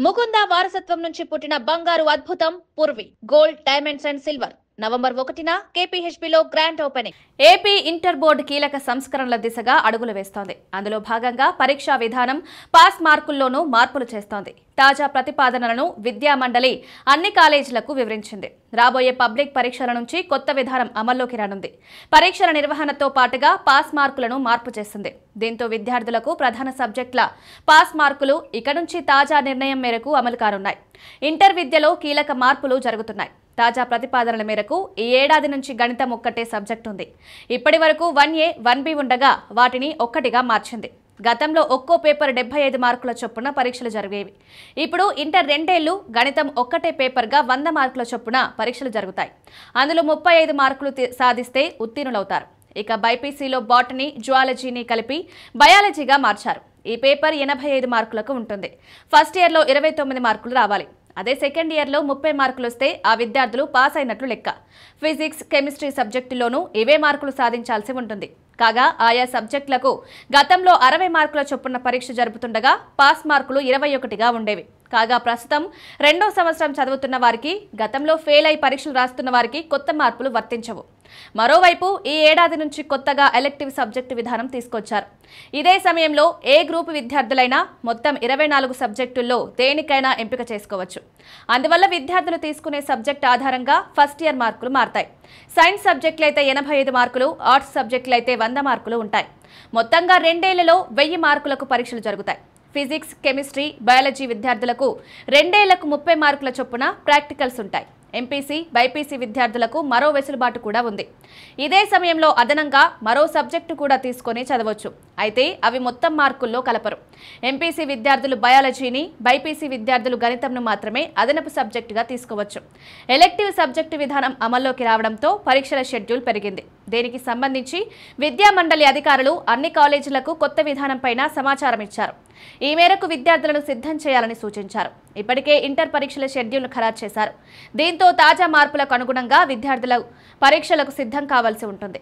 ముకుంద వారసత్వం నుంచి పుట్టిన బంగారు అద్భుతం Purvi gold diamonds and silver November 1న కేపీహెచ్బీలో grand opening. AP inter board కీలక సంస్కరణల దిశగా అడుగులు వేస్తోంది. అందులో భాగంగా పరీక్షా విధానం, పాస్ మార్కుల్లోనూ మార్పులు చేస్తోంది. తాజా ప్రతిపాదనలను విద్యా మండలి అన్ని కాలేజీలకు వివరించింది. రాబోయే పబ్లిక్ పరీక్షల నుంచి కొత్త విధానం అమల్లోకి రానుంది. పరీక్షల నిర్వహణతో పాటుగా పాస్ మార్కులను మార్పు చేస్తుంది. దీంతో విద్యార్థులకు ప్రధాన సబ్జెక్టుల పాస్ మార్కులు ఇక నుంచి తాజా నిర్ణయం మేరకు అమలు కానున్నాయి. ఇంటర్ విద్యలో కీలక మార్పులు జరుగుతున్నాయి. తాజా ప్రతిపాదనల మేరకు ఈ ఏడాది నుంచి గణితం ఒక్కటే సబ్జెక్ట్ ఉంది. ఇప్పటి వరకు 1A, 1B ఉండగా వాటిని ఒక్కటిగా మార్చింది. గతంలో ఒక్కో పేపర్ 75 మార్కుల చొప్పున పరీక్షలు జరిగేవి. ఇప్పుడు ఇంటర్ 2 ఏళ్లు గణితం ఒక్కటే పేపర్గా 100 మార్కుల చొప్పున పరీక్షలు జరుగుతాయి. అందులో 35 మార్కులు సాధిస్తే ఉత్తీర్ణులవుతారు. ఇక బైపీసీలో బాటనీ, జువాలజీని కలిపి బయాలజీగా మార్చారు. ఈ పేపర్ 85 మార్కులకు ఉంటుంది. ఫస్ట్ ఇయర్లో 29 మార్కులు రావాలి. అదే సెకండ్ ఇయర్లో 30 మార్కులు వస్తే ఆ విద్యార్థులు పాస్ అయినట్లు లెక్క. ఫిజిక్స్, కెమిస్ట్రీ సబ్జెక్టులోనూ ఇవే మార్కులు సాధించాల్సి ఉంటుంది. కాగా ఆయా సబ్జెక్టులకు గతంలో 60 మార్కుల చొప్పున పరీక్ష జరుపుతుండగా పాస్ మార్కులు 21గా ఉండేవి. కాగా ప్రస్తుతం 2వ సంవత్సరం చదువుతున్న వారికి, గతంలో ఫెయిల్ అయి పరీక్షలు రాస్తున్న వారికి కొత్త మార్పులు వర్తించవు. మరోవైపు ఈ ఏడాది నుంచి కొత్తగా ఎలెక్టివ్ సబ్జెక్టు విధానం తీసుకొచ్చారు. ఇదే సమయంలో ఏ గ్రూపు విద్యార్థులైనా మొత్తం 24 సబ్జెక్టుల్లో దేనికైనా ఎంపిక చేసుకోవచ్చు. అందువల్ల విద్యార్థులు తీసుకునే సబ్జెక్ట్ ఆధారంగా ఫస్ట్ ఇయర్ మార్కులు మారతాయి. సైన్స్ సబ్జెక్టులైతే 85 మార్కులు, ఆర్ట్స్ సబ్జెక్టులైతే 100 మార్కులు ఉంటాయి. మొత్తంగా 2 ఏళ్లలో 1000 మార్కులకు పరీక్షలు జరుగుతాయి. ఫిజిక్స్, కెమిస్ట్రీ, బయాలజీ విద్యార్థులకు 2 ఏళ్లకు 30 మార్కుల చొప్పున ప్రాక్టికల్స్ ఉంటాయి. ఎంపీసీ, బైపీసీ విద్యార్థులకు మరో వెసులుబాటు కూడా ఉంది. ఇదే సమయంలో అదనంగా మరో సబ్జెక్టు కూడా తీసుకొని చదవచ్చు. అయితే అవి మొత్తం మార్కుల్లో కలపరు. ఎంపీసీ విద్యార్థులు బయాలజీని, బైపీసీ విద్యార్థులు గణితంను మాత్రమే అదనపు సబ్జెక్టుగా తీసుకోవచ్చు. ఎలెక్టివ్ సబ్జెక్టు విధానం అమల్లోకి రావడంతో పరీక్షల షెడ్యూల్ పెరిగింది. దీనికి సంబంధించి విద్యా మండలి అధికారులు అన్ని కాలేజీలకు కొత్త విధానంపైన సమాచారం ఇచ్చారు. ఈ మేరకు విద్యార్థులను సిద్ధం చేయాలని సూచించారు. ఇప్పటికే ఇంటర్ పరీక్షల షెడ్యూల్ను ఖరారు చేశారు. దీంతో తాజా మార్పులకు అనుగుణంగా విద్యార్థులు పరీక్షలకు సిద్ధం కావాల్సి ఉంటుంది.